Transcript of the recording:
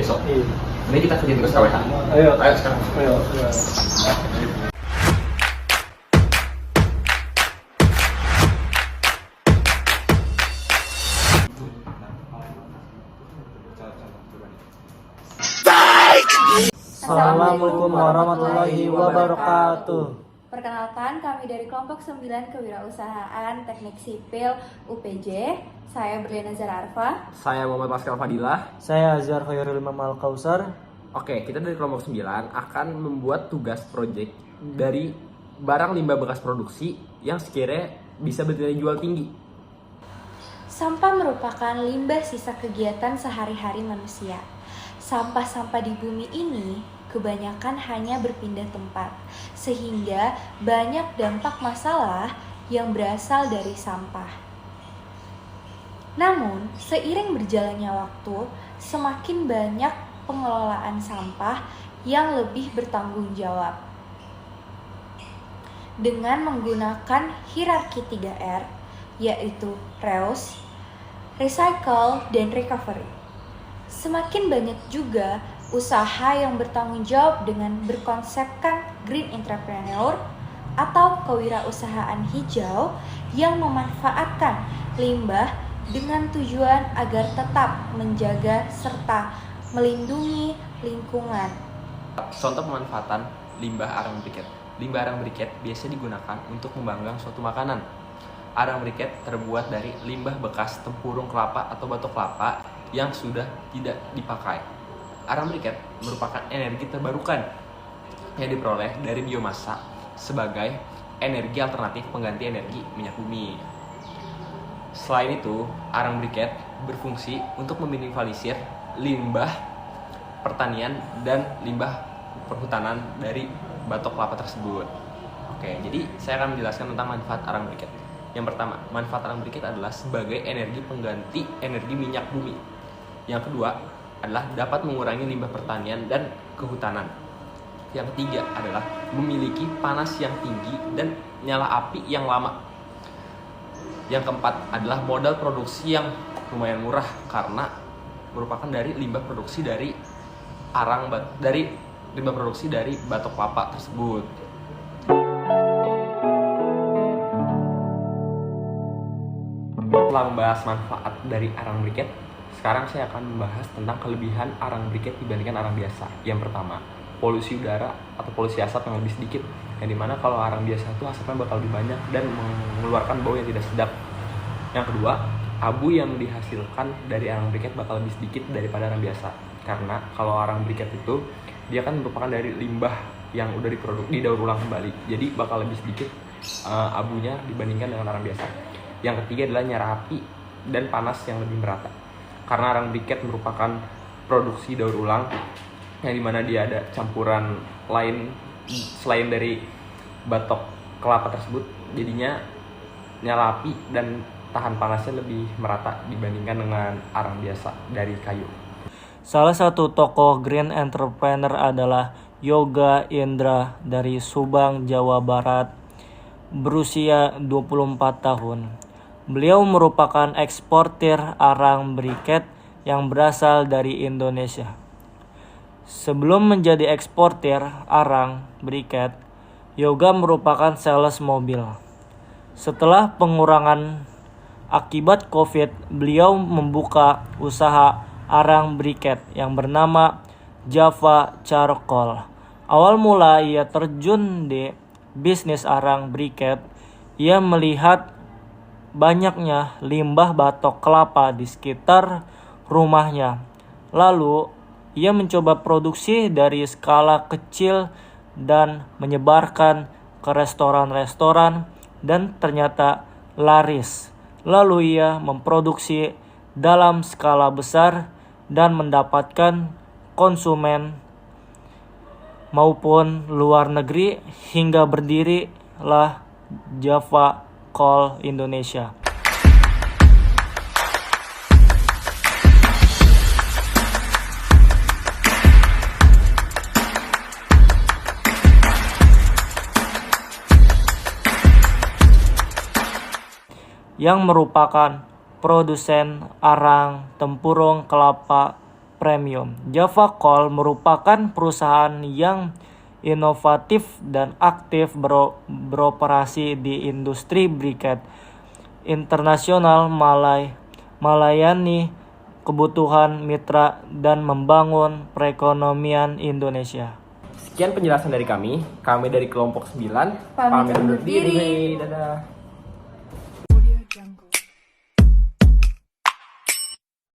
besok. Iya. Ini kita kerja tugas KWH. Ayo. Ayo sekarang. Ayo. Assalamualaikum warahmatullahi wabarakatuh. Perkenalkan, kami dari kelompok 9 Kewirausahaan Teknik Sipil UPJ. Saya Berliana Zara Arfa. Saya Muhammad Pascal Fadilah. Saya Azhar Khairul Imam Al-Kausar. Oke, kita dari kelompok 9 akan membuat tugas proyek dari barang limbah bekas produksi yang sekiranya bisa bernilai jual tinggi. Sampah merupakan limbah sisa kegiatan sehari-hari manusia. Sampah-sampah di bumi ini kebanyakan hanya berpindah tempat, sehingga banyak dampak masalah yang berasal dari sampah. Namun, seiring berjalannya waktu, semakin banyak pengelolaan sampah yang lebih bertanggung jawab. Dengan menggunakan hierarki 3R, yaitu reuse, recycle, dan recovery. Semakin banyak juga usaha yang bertanggung jawab dengan berkonsepkan green entrepreneur atau kewirausahaan hijau yang memanfaatkan limbah dengan tujuan agar tetap menjaga serta melindungi lingkungan. Contoh pemanfaatan limbah arang briket. Limbah arang briket biasa digunakan untuk membanggang suatu makanan. Arang briket terbuat dari limbah bekas tempurung kelapa atau batok kelapa yang sudah tidak dipakai. Arang briket merupakan energi terbarukan yang diperoleh dari biomasa sebagai energi alternatif pengganti energi minyak bumi. Selain itu, arang briket berfungsi untuk meminimalisir limbah pertanian dan limbah perhutanan dari batok kelapa tersebut. Oke, jadi saya akan menjelaskan tentang manfaat arang briket. Yang pertama, manfaat arang briket adalah sebagai energi pengganti energi minyak bumi. Yang kedua adalah dapat mengurangi limbah pertanian dan kehutanan. Yang ketiga adalah memiliki panas yang tinggi dan nyala api yang lama. Yang keempat adalah modal produksi yang lumayan murah karena merupakan dari limbah produksi dari limbah produksi dari batok kelapa tersebut. Setelah membahas manfaat dari arang briket, sekarang saya akan membahas tentang kelebihan arang briket dibandingkan arang biasa. Yang pertama, polusi udara atau polusi asap yang lebih sedikit. Yang dimana kalau arang biasa itu asapnya bakal lebih banyak dan mengeluarkan bau yang tidak sedap. Yang kedua, abu yang dihasilkan dari arang briket bakal lebih sedikit daripada arang biasa. Karena kalau arang briket itu dia kan merupakan dari limbah yang udah didaur ulang kembali. Jadi bakal lebih sedikit abunya dibandingkan dengan arang biasa. Yang ketiga adalah nyala api dan panas yang lebih merata. Karena arang briket merupakan produksi daur ulang yang dimana dia ada campuran lain selain dari batok kelapa tersebut, jadinya nyala api dan tahan panasnya lebih merata dibandingkan dengan arang biasa dari kayu. Salah satu tokoh green entrepreneur adalah Yoga Indra dari Subang, Jawa Barat, berusia 24 tahun. Beliau merupakan eksportir arang briket yang berasal dari Indonesia. Sebelum menjadi eksportir arang briket, Yoga merupakan sales mobil. Setelah pengurangan akibat COVID, beliau membuka usaha arang briket yang bernama Java Charcoal. Awal mula ia terjun di bisnis arang briket, ia melihat banyaknya limbah batok kelapa di sekitar rumahnya. Lalu, ia mencoba produksi dari skala kecil dan menyebarkan ke restoran-restoran dan ternyata laris. Lalu ia memproduksi dalam skala besar dan mendapatkan konsumen maupun luar negeri hingga berdirilah Java Call Indonesia. Yang merupakan produsen arang tempurung kelapa premium. Java Coal merupakan perusahaan yang inovatif dan aktif beroperasi di industri briket internasional, melayani kebutuhan mitra dan membangun perekonomian Indonesia. Sekian penjelasan dari kami dari kelompok 9. Pamit undur diri. Dadah.